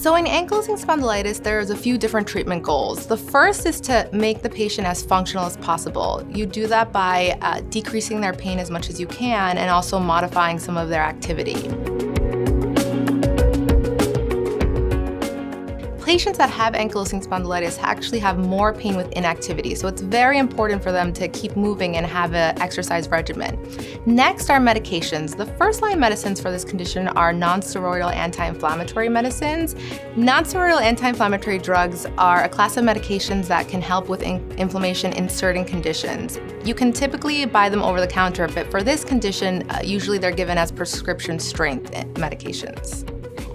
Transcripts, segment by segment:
So in ankylosing spondylitis, there's a few different treatment goals. The first is to make the patient as functional as possible. You do that by decreasing their pain as much as you can and also modifying some of their activity. Patients that have ankylosing spondylitis actually have more pain with inactivity, so it's very important for them to keep moving and have an exercise regimen. Next are medications. The first-line medicines for this condition are non-steroidal anti-inflammatory medicines. Non-steroidal anti-inflammatory drugs are a class of medications that can help with inflammation in certain conditions. You can typically buy them over the counter, but for this condition, usually they're given as prescription strength medications.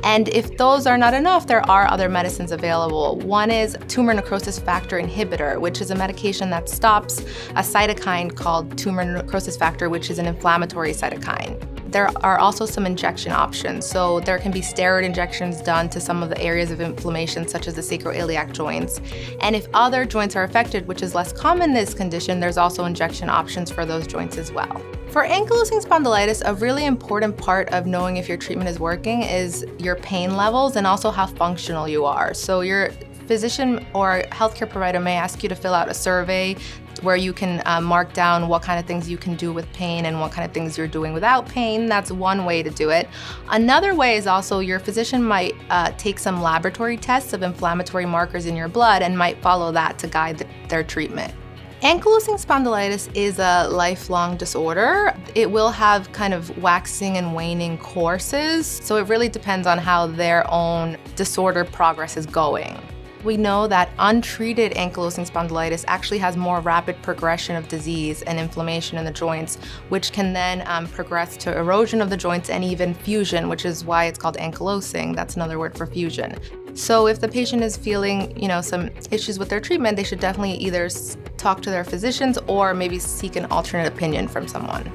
And if those are not enough, there are other medicines available. One is tumor necrosis factor inhibitor, which is a medication that stops a cytokine called tumor necrosis factor, which is an inflammatory cytokine. There are also some injection options. So there can be steroid injections done to some of the areas of inflammation, such as the sacroiliac joints. And if other joints are affected, which is less common in this condition, there's also injection options for those joints as well. For ankylosing spondylitis, a really important part of knowing if your treatment is working is your pain levels and also how functional you are. So your physician or healthcare provider may ask you to fill out a survey where you can mark down what kind of things you can do with pain and what kind of things you're doing without pain. That's one way to do it. Another way is also your physician might take some laboratory tests of inflammatory markers in your blood and might follow that to guide their treatment. Ankylosing spondylitis is a lifelong disorder. It will have kind of waxing and waning courses, so it really depends on how their own disorder progress is going. We know that untreated ankylosing spondylitis actually has more rapid progression of disease and inflammation in the joints, which can then progress to erosion of the joints and even fusion, which is why it's called ankylosing. That's another word for fusion. So if the patient is feeling, some issues with their treatment, they should definitely either talk to their physicians or maybe seek an alternate opinion from someone.